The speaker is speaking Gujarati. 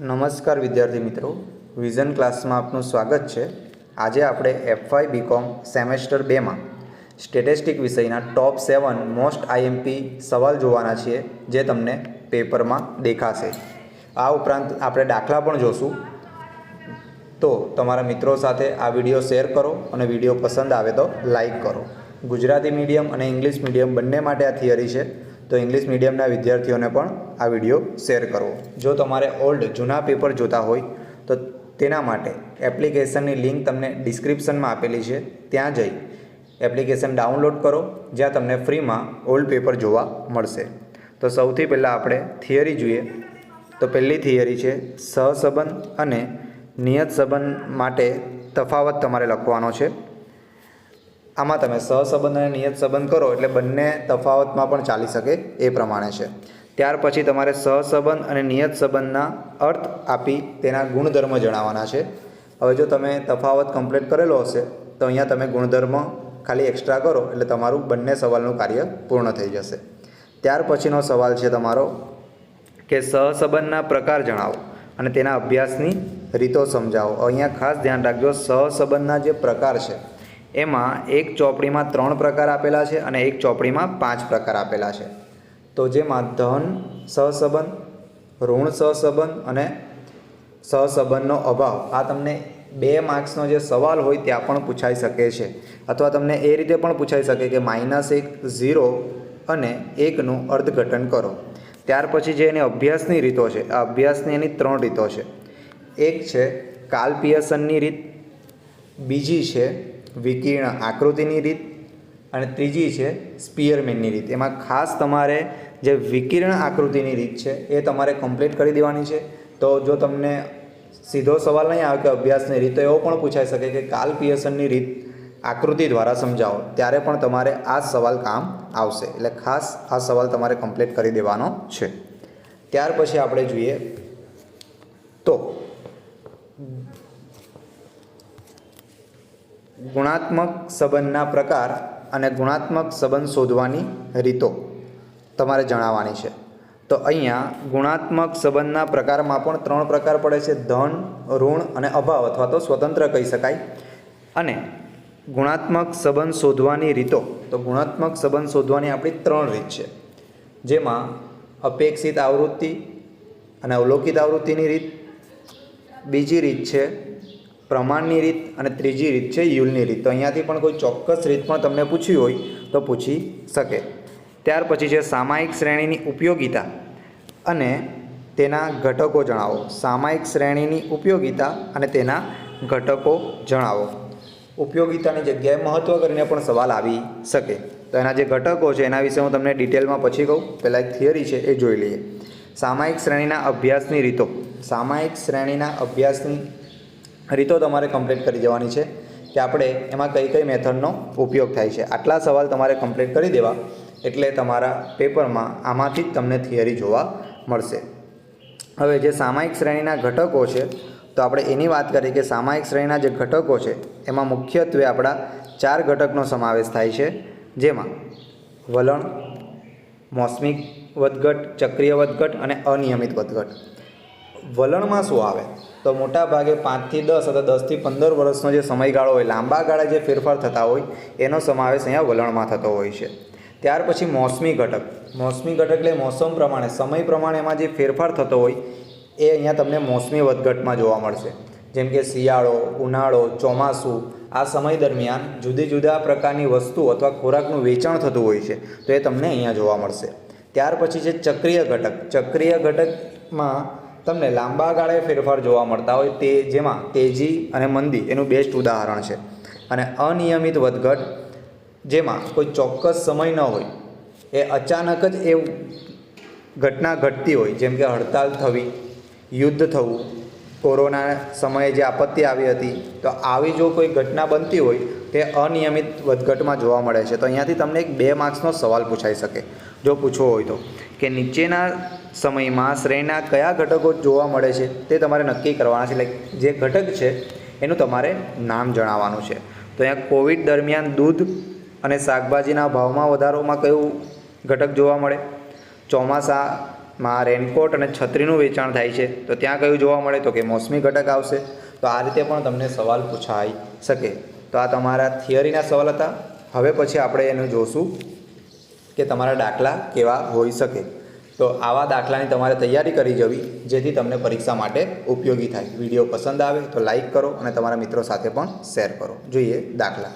નમસ્કાર વિદ્યાર્થી મિત્રો, વિઝન ક્લાસમાં આપનું સ્વાગત છે। આજે આપણે F5 બીકોમ સેમેસ્ટર 2માં સ્ટેટિસ્ટિક વિષયના ટોપ 7 મોસ્ટ આઈએમપી સવાલ જોવાના છીએ, જે તમને પેપરમાં દેખાશે। આ ઉપરાંત આપણે દાખલા પણ જોશું। તો તમારા મિત્રો સાથે આ વિડીયો શેર કરો અને વિડીયો પસંદ આવે તો લાઈક કરો। ગુજરાતી મીડિયમ અને ઇંગ્લિશ મીડિયમ બંને માટે આ થિયરી છે, તો ઇંગ્લિશ મીડિયમના વિદ્યાર્થીઓને પણ આ વિડીયો શેર કરવો। જો તમારે ઓલ્ડ જૂના પેપર જોતા હોય તો તેના માટે એપ્લિકેશનની લિંક તમને ડિસ્ક્રિપ્શનમાં આપેલી છે, ત્યાં જઈ એપ્લિકેશન ડાઉનલોડ કરો, જ્યાં તમને ફ્રીમાં ઓલ્ડ પેપર જોવા મળશે। તો સૌથી પહેલાં આપણે થિયરી જોઈએ। તો પહેલી થિયરી છે સહસંબંધ અને નિયત સંબંધ માટે તફાવત તમારે લખવાનો છે। આમાં તમે સહસંબંધ અને નિયત સંબંધ કરો એટલે બંને તફાવતમાં પણ ચાલી શકે એ પ્રમાણે છે। ત્યાર પછી તમારે સહસંબંધ અને નિયત સંબંધના અર્થ આપી તેના ગુણધર્મ જણાવવાના છે। હવે જો તમે તફાવત કમ્પ્લીટ કરેલો હશે તો અહીંયા તમે ગુણધર્મ ખાલી એક્સ્ટ્રા કરો એટલે તમારું બંને સવાલનું કાર્ય પૂર્ણ થઈ જશે। ત્યાર પછીનો સવાલ છે તમારો કે સહસંબંધના પ્રકાર જણાવો અને તેના અભ્યાસની રીતો સમજાવો। અહીંયા ખાસ ધ્યાન રાખજો, સહસંબંધના જે પ્રકાર છે એમાં એક ચોપડીમાં 3 પ્રકાર આપેલા છે અને એક ચોપડીમાં 5 પ્રકાર આપેલા છે। તો જેમાં ધન સહસંબંધ, ઋણ સહસંબંધ અને સહસંબંધનો અભાવ, આ તમને 2 માર્ક્સનો જે સવાલ હોય ત્યાં પણ પૂછાઈ શકે છે, અથવા તમને એ રીતે પણ પૂછાઈ શકે કે -1, 0 અને 1નું અર્થઘટન કરો। ત્યાર પછી જે એની અભ્યાસની રીતો છે, આ અભ્યાસની એની 3 રીતો છે। એક છે કાર્લ પિયર્સનની રીત, બીજી છે વિકિરણ આકૃતિની રીત અને ત્રીજી છે સ્પીયરમેનની રીત। એમાં ખાસ તમારે જે વિકિરણ આકૃતિની રીત છે એ તમારે કમ્પ્લીટ કરી દેવાની છે। તો જો તમને સીધો સવાલ નહીં આવે કે અભ્યાસની રીત, તો એવો પણ પૂછાઈ શકે કે કાર્લ પિયર્સનની રીત આકૃતિ દ્વારા સમજાવો, ત્યારે પણ તમારે આ સવાલ કામ આવશે। એટલે ખાસ આ સવાલ તમારે કમ્પ્લીટ કરી દેવાનો છે। ત્યાર પછી આપણે જોઈએ તો ગુણાત્મક સંબંધના પ્રકાર અને ગુણાત્મક સંબંધ શોધવાની રીતો તમારે જણાવવાની છે। તો અહીંયા ગુણાત્મક સંબંધના પ્રકારમાં પણ 3 પ્રકાર પડે છે, ધન, ઋણ અને અભાવ, અથવા તો સ્વતંત્ર કહી શકાય। અને ગુણાત્મક સંબંધ શોધવાની રીતો, તો ગુણાત્મક સંબંધ શોધવાની આપણી 3 રીત છે, જેમાં અપેક્ષિત આવૃત્તિ અને અવલોકિત આવૃત્તિની રીત, બીજી રીત છે પ્રમાણની રીત અને ત્રીજી રીત છે યુલની રીત। તો અહીંયાથી પણ કોઈ ચોક્કસ રીત પણ તમને પૂછી હોય તો પૂછી શકે। ત્યાર પછી છે સામાયિક શ્રેણીની ઉપયોગિતા અને તેના ઘટકો જણાવો। સામાયિક શ્રેણીની ઉપયોગિતા અને તેના ઘટકો જણાવો। ઉપયોગિતાની જગ્યાએ મહત્ત્વ કરીને પણ સવાલ આવી શકે। તો એના જે ઘટકો છે એના વિશે હું તમને ડિટેલમાં પછી કહું, પહેલાં એક થિયરી છે એ જોઈ લઈએ। સામાયિક શ્રેણીના અભ્યાસની રીતો, સામાયિક શ્રેણીના અભ્યાસની રીતો તમારે કમ્પ્લીટ કરી દેવાની છે કે આપણે એમાં કઈ કઈ મેથડનો ઉપયોગ થાય છે। આટલા સવાલ તમારે કમ્પ્લીટ કરી દેવા એટલે તમારા પેપરમાં આમાંથી જ તમને થિયરી જોવા મળશે। હવે જે સામાયિક શ્રેણીના ઘટકો છે, તો આપણે એની વાત કરીએ કે સામાયિક શ્રેણીના જે ઘટકો છે એમાં મુખ્યત્વે આપણા 4 ઘટકનો સમાવેશ થાય છે, જેમાં વલણ, મોસમી વધઘટ, ચક્રીય વધઘટ અને અનિયમિત વધઘટ। વલણમાં શું આવે તો મોટા ભાગે 5 થી 10 અથવા 10 થી 15 વર્ષનો જે સમયગાળો હોય, લાંબા ગાળે જે ફેરફાર થતા હોય એનો સમાવેશ અહીંયા વલણમાં થતો હોય છે। ત્યાર પછી મોસમી ઘટક, મોસમી ઘટક એટલે મોસમ પ્રમાણે, સમય પ્રમાણે એમાં જે ફેરફાર થતો હોય એ અહીંયા તમને મોસમી વધઘટમાં જોવા મળશે। જેમ કે શિયાળો, ઉનાળો, ચોમાસું, આ સમય દરમિયાન જુદી જુદા પ્રકારની વસ્તુ અથવા ખોરાકનું વેચાણ થતું હોય છે, તો એ તમને અહીંયા જોવા મળશે। ત્યાર પછી છે ચક્રીય ઘટક। ચક્રીય ઘટકમાં તમને લાંબા ગાળે ફેરફાર જોવા મળતા હોય, તે જેમાં તેજી અને મંદી એનું બેસ્ટ ઉદાહરણ છે। અને અનિયમિત વધઘટ, જેમાં કોઈ ચોક્કસ સમય ન હોય, એ અચાનક જ એ ઘટના ઘટતી હોય, જેમ કે હડતાલ થવી, યુદ્ધ થવું, કોરોના સમયે જે આપત્તિ આવી હતી, તો આવી જો કોઈ ઘટના બનતી હોય તે અનિયમિત વધઘટમાં જોવા મળે છે। તો અહીંયાથી તમને એક 2 માર્ક્સનો સવાલ પૂછાઈ શકે જો પૂછવો હોય તો, કે નીચેના સમયમાં શ્રેણીના કયા ઘટકો જોવા મળે છે તે તમારે નક્કી કરવાના છે। લાઈક જે ઘટક છે એનું તમારે નામ જણાવવાનું છે। તો અહીંયા કોવિડ દરમિયાન દૂધ અને શાકભાજીના ભાવમાં વધારોમાં કયું ઘટક જોવા મળે? ચોમાસા માં રેનકોટ અને છત્રીનું વેચાણ થાય છે તો ત્યાં કયું જોવા મળે તો કે મોસમી ઘટક આવશે. તો આ રીતે પણ તમને સવાલ પૂછાઈ શકે. તો આ તમારા થિયરીના સવાલ હતા. હવે પછી આપણે એનું જોશું કે તમારા દાખલા કેવા હોઈ શકે. તો આવા દાખલાની તમારે તૈયારી કરી જવી જેથી તમને પરીક્ષા માટે ઉપયોગી થાય. વિડીયો પસંદ આવે તો લાઈક કરો અને તમારા મિત્રો સાથે પણ શેર કરો. જોઈએ દાખલા.